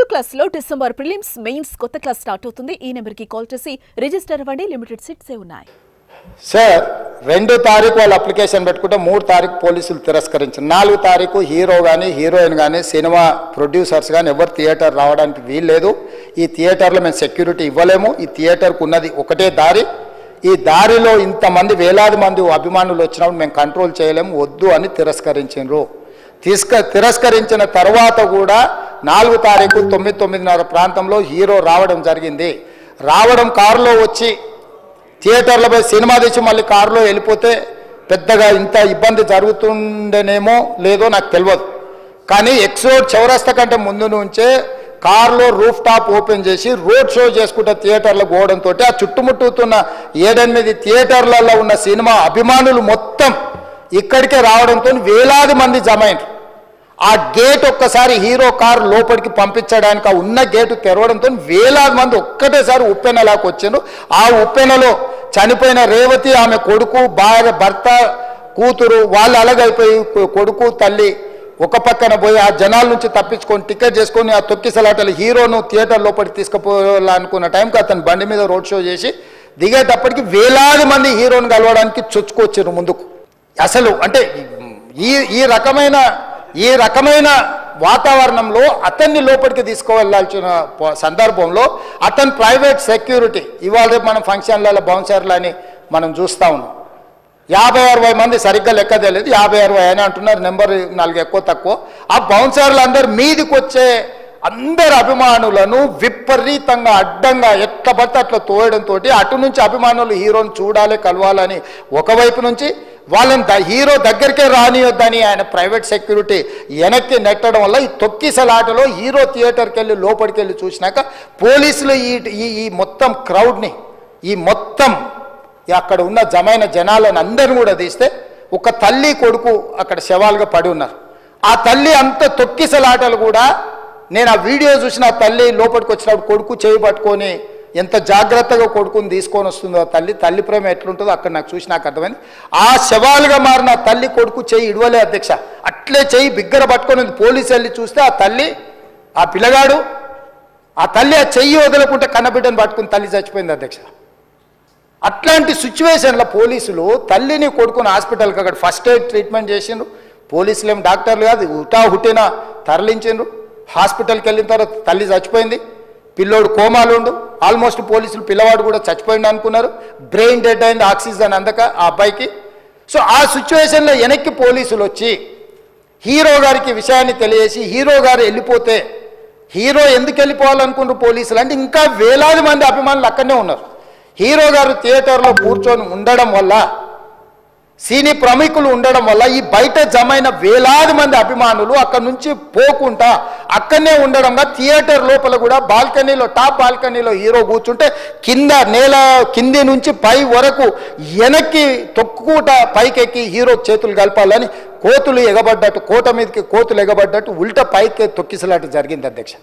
10th class లో December prelims mains కొత్త class start అవుతుంది. ఈ నెంబర్ కి కాల్ చేసి రిజిస్టర్ అవ్వండి. లిమిటెడ్ సీట్స్ ఉన్నాయి. సార్ 2 తారీఖు వాళ్ళు అప్లికేషన్ పెట్టుకుంటే 3 తారీఖు పోలీసులు తిరస్కరించారు. 4 తారీఖు హీరో కానీ హీరోయిన్ కానీ సినిమా ప్రొడ్యూసర్స్ కానీ ఎవరు థియేటర్ రావడానికి వీల్లేదు. ఈ థియేటర్లో మేము సెక్యూరిటీ ఇవ్వలేము. ఈ థియేటర్కు ఉన్నది ఒకటే దారి. ఈ దారిలో ఇంతమంది వేలాది మంది అభిమానులు వచ్చినప్పుడు మేము కంట్రోల్ చేయలేము, వద్దు అని తిరస్కరించారు. తిరస్కరించిన తర్వాత కూడా 4 తారీఖు 9:30 ప్రాంతంలో హీరో రావడం జరిగింది. రావడం కారులో వచ్చి థియేటర్లో పోయి సినిమా తెచ్చి మళ్ళీ కారులో వెళ్ళిపోతే పెద్దగా ఇంత ఇబ్బంది జరుగుతుండేనేమో లేదో నాకు తెలియదు. కానీ ఎక్స్రోడ్ చౌరస్తా కంటే ముందు నుంచే కారులో రూఫ్ టాప్ ఓపెన్ చేసి రోడ్ షో చేసుకుంటే థియేటర్లో పోవడంతో ఆ చుట్టుముట్టుతున్న 7-8 థియేటర్లలో ఉన్న సినిమా అభిమానులు మొత్తం ఇక్కడికే రావడంతో వేలాది మంది జమ అయినారు. ఆ గేట్ ఒక్కసారి హీరో కారు లోపలికి పంపించడానికి ఆ ఉన్న గేటు తెరవడంతో వేలాది మంది ఒక్కటేసారి ఉప్పెనలాకి వచ్చారు. ఆ ఉప్పెనలో చనిపోయిన రేవతి, ఆమె కొడుకు, భార్య, భర్త, కూతురు వాళ్ళు అలాగైపోయి కొడుకు తల్లి ఒక పక్కన పోయి ఆ జనాల నుంచి తప్పించుకొని టికెట్ చేసుకొని ఆ తొక్కిసలాటలు హీరోను థియేటర్ లోపలికి తీసుకుపోవాలనుకున్న టైంకి అతను బండి మీద రోడ్ షో చేసి దిగేటప్పటికి వేలాది మంది హీరోను కలవడానికి చొచ్చుకొచ్చారు ముందుకు. అసలు అంటే ఈ రకమైన వాతావరణంలో అతన్ని లోపలికి తీసుకువెళ్ళాల్సిన సందర్భంలో అతను ప్రైవేట్ సెక్యూరిటీ ఇవాళ రేపు మనం ఫంక్షన్లలో బౌన్సర్లు అని మనం చూస్తూ ఉన్నాం. 50-60 మంది సరిగ్గా లెక్క తెలియదు, 50-60 అయినా అంటున్నారు, నెంబర్ 4 ఎక్కువ తక్కువ. ఆ బౌన్సర్లు అందరు మీదికి వచ్చే అందరు అభిమానులను విపరీతంగా అడ్డంగా ఎట్లా పడితే అట్లా తోయడంతో అటు నుంచి అభిమానులు హీరోని చూడాలి, కలవాలని ఒకవైపు నుంచి వాళ్ళని హీరో దగ్గరికే రానియొద్దని ఆయన ప్రైవేట్ సెక్యూరిటీ వెనక్కి నెట్టడం వల్ల ఈ తొక్కిసలాటలో హీరో థియేటర్కి వెళ్ళి లోపలికి వెళ్ళి చూసినాక పోలీసులు ఈ మొత్తం క్రౌడ్ని ఈ మొత్తం అక్కడ ఉన్న జమైన జనాలను అందరిని కూడా తీస్తే ఒక తల్లి కొడుకు అక్కడ శవాలుగా పడి ఉన్నారు. ఆ తల్లి అంత తొక్కిసలాటలు కూడా నేను ఆ వీడియో చూసిన ఆ తల్లి లోపలికి వచ్చినప్పుడు కొడుకు చేయి పట్టుకొని ఎంత జాగ్రత్తగా కొడుకుని తీసుకొని వస్తుందో తల్లి ప్రేమ ఎట్లుంటుందో అక్కడ నాకు చూసి నాకు అర్థమైంది. ఆ శవాలుగా మారిన తల్లి కొడుకు చెయ్యి ఇడవలే అధ్యక్ష, అట్లే చెయ్యి బిగ్గర పట్టుకొని పోలీసు వెళ్ళి చూస్తే ఆ తల్లి ఆ పిల్లగాడు ఆ తల్లి ఆ చెయ్యి వదలకుంటే కన్నబిడ్డను పట్టుకుని తల్లి చచ్చిపోయింది అధ్యక్ష. అట్లాంటి సిచ్యువేషన్లో పోలీసులు తల్లిని కొడుకుని హాస్పిటల్కి అక్కడ ఫస్ట్ ఎయిడ్ ట్రీట్మెంట్ చేసిండ్రు. పోలీసులు ఏం డాక్టర్లు కాదు, హుటాహుటిన తరలించిండ్రు. హాస్పిటల్కి వెళ్ళిన తర్వాత తల్లి చచ్చిపోయింది, పిల్లోడు కోమాలు ఉండు. ఆల్మోస్ట్ పోలీసులు పిల్లవాడు కూడా చచ్చిపోయింది అనుకున్నారు. బ్రెయిన్ డెడ్ అయింది, ఆక్సిజన్ అందక ఆ అబ్బాయికి. సో ఆ సిచ్యువేషన్లో వెనక్కి పోలీసులు వచ్చి హీరో గారికి విషయాన్ని తెలియజేసి హీరో గారు వెళ్ళిపోతే హీరో ఎందుకు వెళ్ళిపోవాలనుకున్నారు పోలీసులు అంటే ఇంకా వేలాది మంది అభిమానులు అక్కడనే ఉన్నారు. హీరో గారు థియేటర్లో కూర్చొని ఉండడం వల్ల సినీ ప్రముఖులు ఉండడం వల్ల ఈ బయట జమైన వేలాది మంది అభిమానులు అక్కడ నుంచి పోకుండా అక్కడనే ఉండడంగా థియేటర్ లోపల కూడా బాల్కనీలో టాప్ బాల్కనీలో హీరో కూర్చుంటే కింది నుంచి పై వరకు వెనక్కి తొక్కుట పైకెక్కి హీరో చేతులు కలపాలని కోతులు ఎగబడ్డట్టు కోట మీదకి కోతులు ఎగబడ్డట్టు ఉల్టా పైకి తొక్కిసలాట జరిగింది అధ్యక్ష.